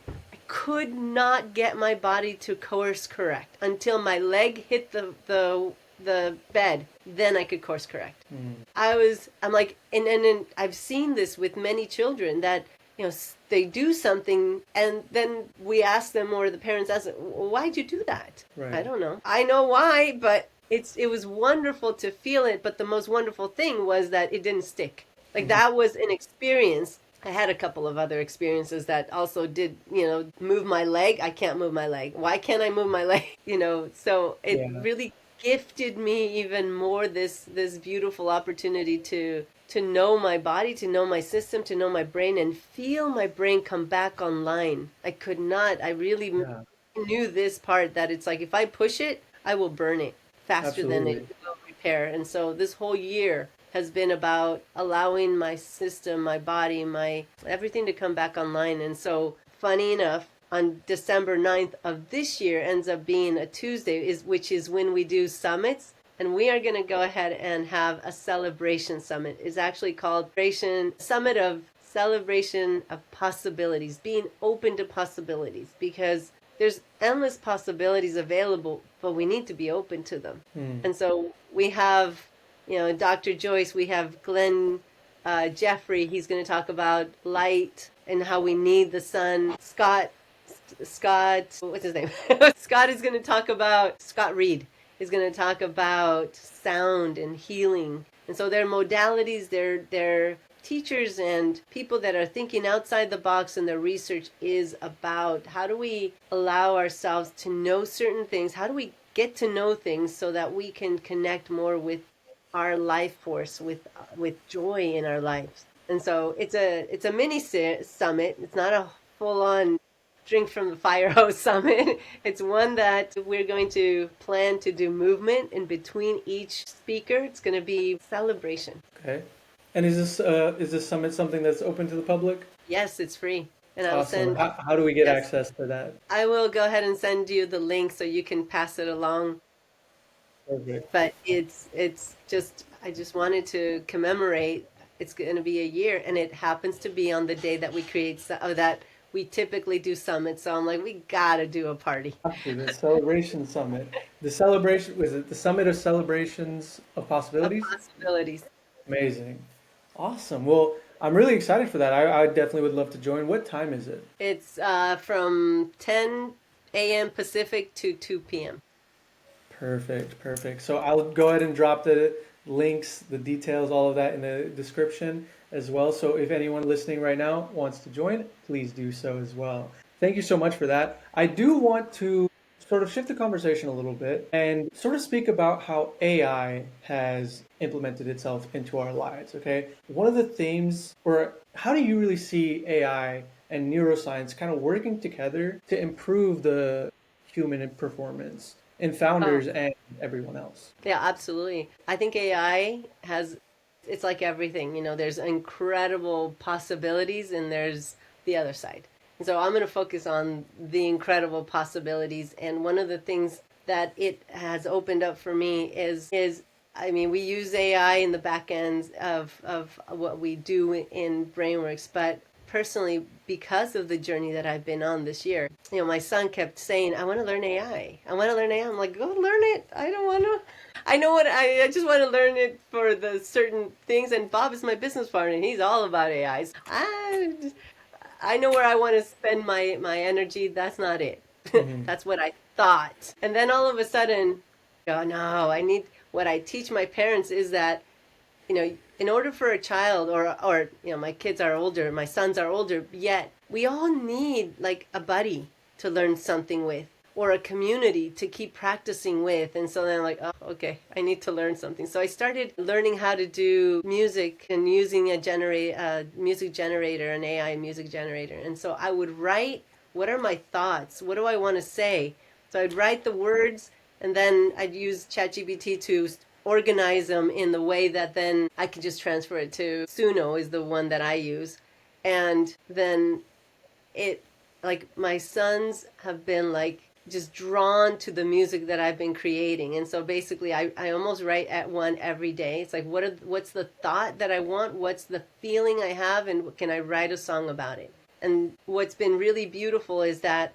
I could not get my body to course correct until my leg hit the bed. Then I could course correct. I'm like, and I've seen this with many children that, they do something and then we ask them, or the parents ask them, well, why'd you do that? Right. I don't know. I know why, but it was wonderful to feel it. But the most wonderful thing was that it didn't stick. Like that was an experience. I had a couple of other experiences that also did, move my leg. I can't move my leg. Why can't I move my leg? So it really gifted me even more this beautiful opportunity to know my body, to know my system, to know my brain, and feel my brain come back online. I could not. I really knew this part, that it's like if I push it, I will burn it faster than it will repair. And so this whole year has been about allowing my system, my body, my everything to come back online. And so funny enough, on December 9th of this year ends up being a Tuesday, which is when we do summits. And we are going to go ahead and have a celebration summit. It's actually called Summit of Celebration of Possibilities, being open to possibilities, because there's endless possibilities available, but we need to be open to them. And so we have, Dr. Joyce, we have Glenn Jeffrey. He's going to talk about light and how we need the sun. Scott, what's his name? Scott Reed is going to talk about sound and healing. And so their modalities, their teachers and people that are thinking outside the box, and their research is about how do we allow ourselves to know certain things? How do we get to know things so that we can connect more with our life force, with joy in our lives? And so it's a mini summit. It's not a full-on drink from the fire hose summit. It's one that we're going to plan to do movement in between each speaker. It's going to be celebration. Okay. And is this summit something that's open to the public? Yes, it's free. And Awesome. How do we get access to that? I will go ahead and send you the link so you can pass it along. Perfect. But it's just I just wanted to commemorate. It's going to be a year, and it happens to be on the day that we create that we typically do summits. So I'm like, we gotta do a party Absolutely. The celebration summit. The celebration, was it the summit of celebrations of of possibilities? possibilities. Amazing. Awesome. Well, I'm really excited for that. I definitely would love to join. What time is it? It's from 10 a.m. Pacific to 2 p.m. Perfect, perfect. So I'll go ahead and drop the links, the details, all of that in the description as well. So if anyone listening right now wants to join, please do so as well. Thank you so much for that. I do want to sort of shift the conversation a little bit and sort of speak about how AI has implemented itself into our lives, okay? One of the themes, or how do you really see AI and neuroscience kind of working together to improve the human performance in Oh, founders and everyone else? yeah, absolutely. I think AI has, it's like everything, there's incredible possibilities and there's the other side. And so I'm going to focus on the incredible possibilities. And one of the things that it has opened up for me is I mean, we use AI in the back ends of what we do in BrainWorx, but personally, because of the journey that I've been on this year, my son kept saying, I want to learn AI. I want to learn AI. I'm like, go learn it. I don't want to. I know what I just want to learn it for the certain things. And Bob is my business partner, and he's all about AIs. I know where I want to spend my energy. That's not it. Hmm. That's what I thought. And then all of a sudden, oh no, I need what I teach my parents is that, in order for a child or my kids are older, my sons are older, yet we all need like a buddy to learn something with or a community to keep practicing with. And so then I'm like, oh, okay, I need to learn something. So I started learning how to do music and using a music generator, an AI music generator. And so I would write, what are my thoughts? What do I want to say? So I'd write the words and then I'd use ChatGPT to organize them in the way that then I could just transfer it to Suno is the one that I use. And then it like my sons have been like just drawn to the music that I've been creating. And so basically I almost write at one every day. It's like what's the thought that I want, what's the feeling I have, and can I write a song about it? And what's been really beautiful is that,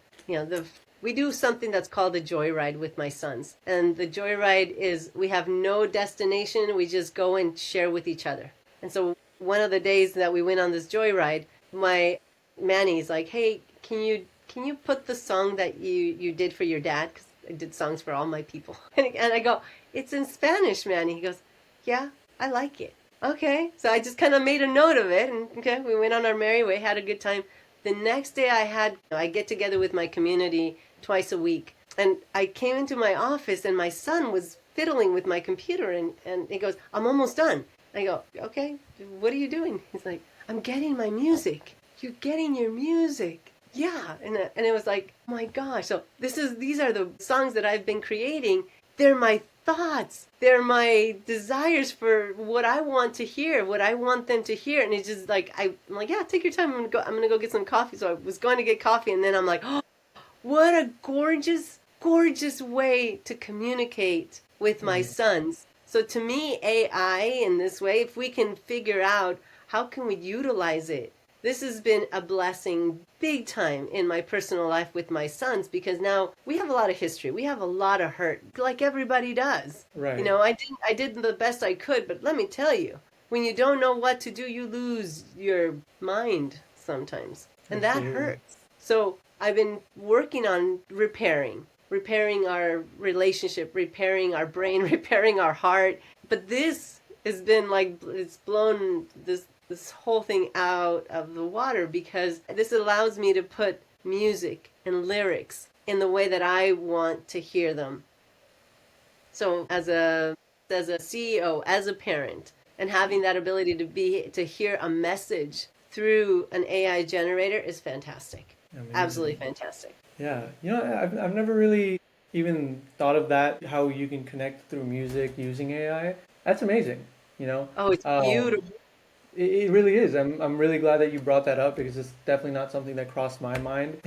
we do something that's called a joyride with my sons. And the joyride is we have no destination, we just go and share with each other. And so one of the days that we went on this joyride, my Manny's like, "Hey, can you put the song that you did for your dad? Because I did songs for all my people." And I go, "It's in Spanish, Manny." He goes, "Yeah, I like it." Okay, so I just kind of made a note of it, and okay, we went on our merry way, had a good time. The next day, I get together with my community twice a week, and I came into my office, and my son was fiddling with my computer, and he goes, "I'm almost done." I go, "Okay, what are you doing?" He's like, "I'm getting my music." "You're getting your music?" "Yeah." And it was like, oh my gosh. So these are the songs that I've been creating. They're my thoughts. They're my desires for what I want to hear, what I want them to hear. And it's just like I'm like, yeah, take your time. I'm gonna go get some coffee. So I was going to get coffee, and then I'm like, oh, what a gorgeous, gorgeous way to communicate with my Mhm. sons. So to me, AI in this way, if we can figure out how can we utilize it, this has been a blessing big time in my personal life with my sons because now we have a lot of history. We have a lot of hurt, like everybody does. Right. I did the best I could, but let me tell you, when you don't know what to do, you lose your mind sometimes. And that Absolutely. hurts. So I've been working on repairing our relationship, repairing our brain, repairing our heart. But this has been like it's blown this whole thing out of the water because this allows me to put music and lyrics in the way that I want to hear them. So as a CEO, as a parent, and having that ability to hear a message through an AI generator is fantastic. Absolutely Amazing. fantastic. Yeah. I've never really even thought of that, how you can connect through music using AI. That's amazing. You know, Oh, it's um, beautiful. it really is. I'm really glad that you brought that up because it's definitely not something that crossed my mind.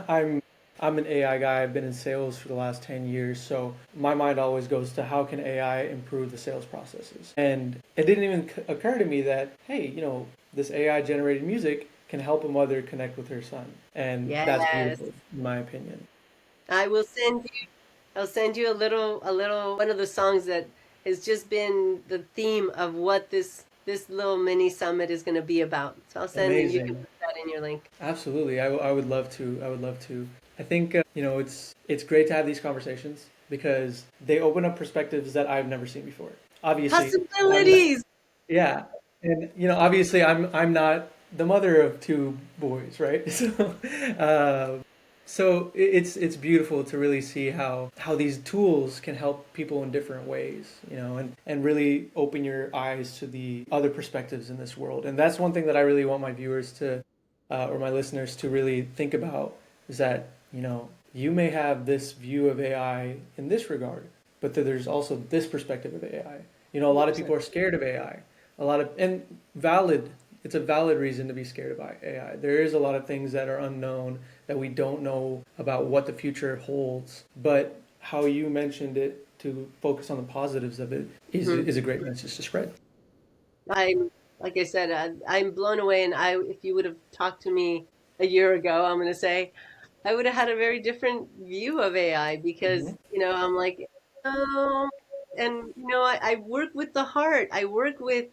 I'm I'm an AI guy. I've been in sales for the last 10 years. So my mind always goes to how can AI improve the sales processes? And it didn't even occur to me that, hey, this AI generated music can help a mother connect with her son. And that's Yes. beautiful, in my opinion. I will send you I'll send you a little one of the songs that has just been the theme of what this little mini summit is going to be about. So I'll send and you can Amazing. put that in your link. Absolutely. I would love to. I would love to. I think, it's great to have these conversations because they open up perspectives that I've never seen before. Obviously, I'm not, Possibilities. yeah. And, obviously I'm not the mother of two boys, right? Uh, it's beautiful to really see how these tools can help people in different ways, and really open your eyes to the other perspectives in this world. And that's one thing that I really want my viewers to, or my listeners to really think about is that, you may have this view of AI in this regard, but that there's also this perspective of AI. A lot of 100%. people are scared of AI. And valid, it's a valid reason to be scared of AI. There is a lot of things that are unknown that we don't know about what the future holds. But how you mentioned it to focus on the positives of it Mhm. is a great message to spread. I'm like I said, I'm blown away, and if you would have talked to me a year ago, I'm going to say I would have had a very different view of AI because Hmm. I'm like, oh, and I work with the heart. I work with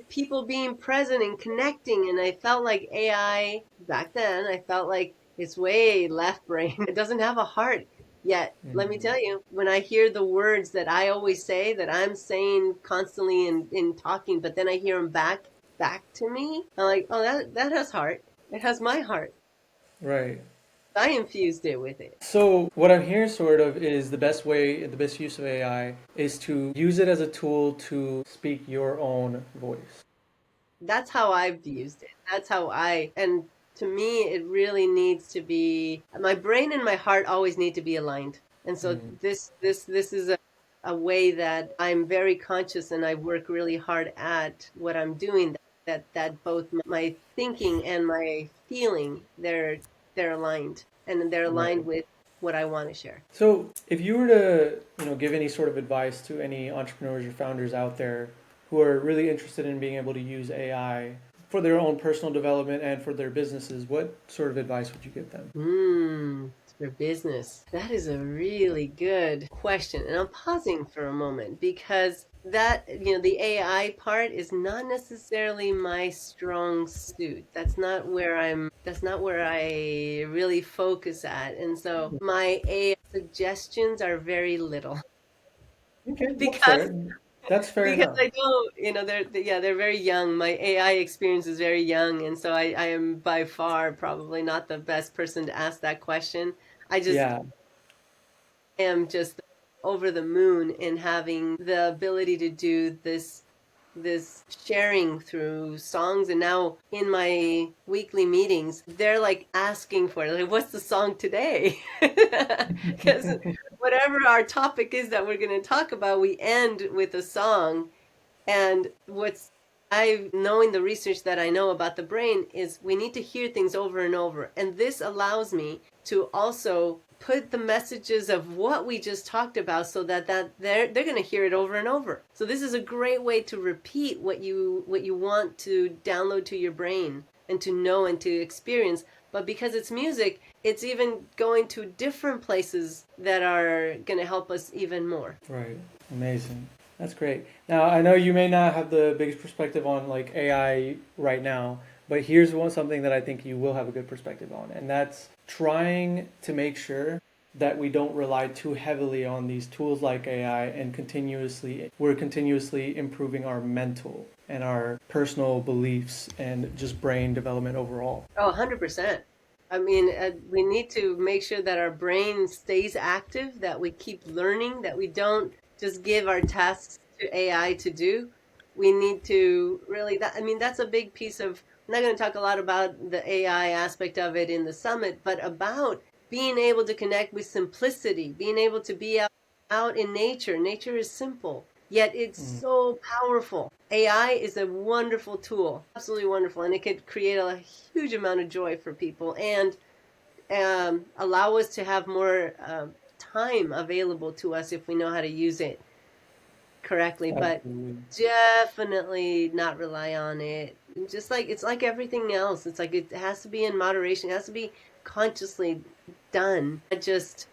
people being present and connecting, and I felt like AI back then. I felt like it's way left brain. It doesn't have a heart. Yet, let me tell you, when I hear the words that I always say, that I'm saying constantly in talking, but then I hear them back to me, I'm like, oh, that has heart. It has my heart. Right. I infused it with it. So what I'm hearing sort of is the best use of AI is to use it as a tool to speak your own voice. That's how I've used it. And to me, it really needs to be, my brain and my heart always need to be aligned. And so Mm, this is a way that I'm very conscious and I work really hard at what I'm doing, that both my thinking and my feeling, they're aligned and they're aligned right. with what I want to share. So, if you were to, give any sort of advice to any entrepreneurs or founders out there who are really interested in being able to use AI for their own personal development and for their businesses, what sort of advice would you give them? For business. That is a really good question. And I'm pausing for a moment because the AI part is not necessarily my strong suit. That's not where I really focus at. And so my AI suggestions are very little Okay, that's because fair. That's fair because enough. I don't, they're very young. My AI experience is very young, and so I am by far probably not the best person to ask that question. I just Yeah, am just over the moon in having the ability to do this sharing through songs. And now in my weekly meetings they're like asking for it, like, what's the song today? Because whatever our topic is that we're going to talk about, we end with a song. And what's I knowing the research that I know about the brain is we need to hear things over and over. And this allows me to also put the messages of what we just talked about so that they're going to hear it over and over. So this is a great way to repeat what you want to download to your brain and to know and to experience. But because it's music, it's even going to different places that are going to help us even more. right. Amazing. That's great. Now, I know you may not have the biggest perspective on like AI right now, but here's something that I think you will have a good perspective on, and that's trying to make sure that we don't rely too heavily on these tools like AI and we're continuously improving our mental and our personal beliefs and just brain development overall. Oh, 100%. I mean, we need to make sure that our brain stays active, that we keep learning, that we don't just give our tasks to AI to do. We need to really, I mean, that's a big piece of, I'm not going to talk a lot about the AI aspect of it in the summit, but about being able to connect with simplicity, being able to be out in nature. Nature is simple, yet it's Mm, so powerful. AI is a wonderful tool, absolutely wonderful, and it could create a huge amount of joy for people. And allow us to have more time available to us if we know how to use it correctly, but Absolutely. definitely not rely on it. Just like it's like everything else. It's like it has to be in moderation. It has to be consciously done. Just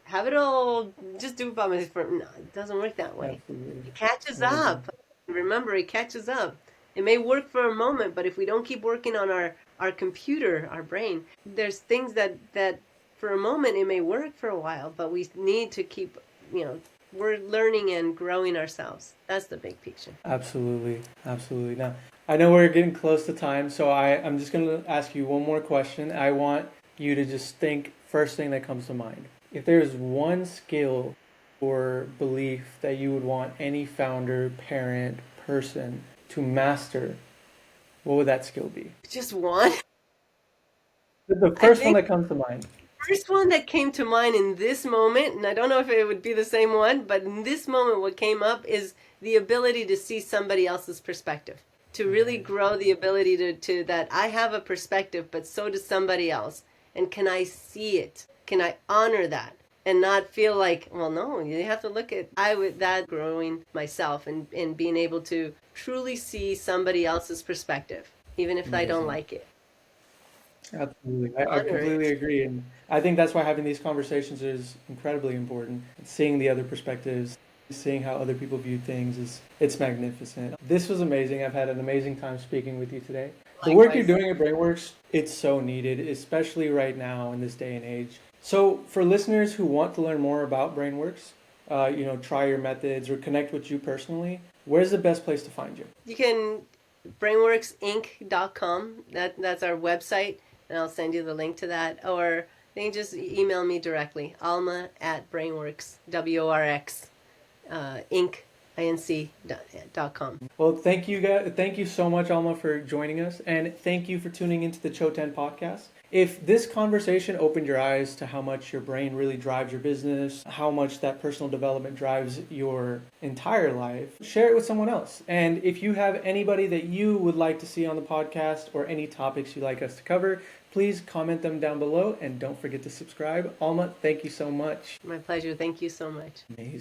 have it all. Just do it by myself. No, it doesn't work that way. Absolutely. It catches I agree. up. Remember, it catches up. It may work for a moment, but if we don't keep working on our computer, our brain, there's things that for a moment it may work for a while, but we need to keep, we're learning and growing ourselves. That's the big picture. Absolutely. Absolutely. Now, I know we're getting close to time, so I'm just going to ask you one more question. I want you to just think first thing that comes to mind. If there's one skill or belief that you would want any founder, parent, person to master, what would that skill be? Just one. The I first one think that comes to mind. first one that came to mind in this moment, and I don't know if it would be the same one, but in this moment, what came up is the ability to see somebody else's perspective. To really grow the ability to that I have a perspective, but so does somebody else. And can I see it? Can I honor that? And not feel like, well, no, you have to look at that growing myself and being able to truly see somebody else's perspective, even if I don't Amazing. like it. Absolutely. I Honor completely it. agree. And I think that's why having these conversations is incredibly important. Seeing the other perspectives, seeing how other people view things it's magnificent. This was amazing. I've had an amazing time speaking with you today. The work you're Likewise. doing at BrainWorx, it's so needed, especially right now in this day and age. So for listeners who want to learn more about BrainWorx, try your methods or connect with you personally, where's the best place to find you? You can brainworxinc.com. That's our website, and I'll send you the link to that. Or you can just email me directly, Alma at BrainWorx, WORX, inc.com. Well, thank you guys. Thank you so much, Alma, for joining us, and thank you for tuning into the Chōten Podcast. If this conversation opened your eyes to how much your brain really drives your business, how much that personal development drives your entire life, share it with someone else. And if you have anybody that you would like to see on the podcast or any topics you'd like us to cover, please comment them down below and don't forget to subscribe. Alma, thank you so much. My pleasure. Thank you so much. Amazing.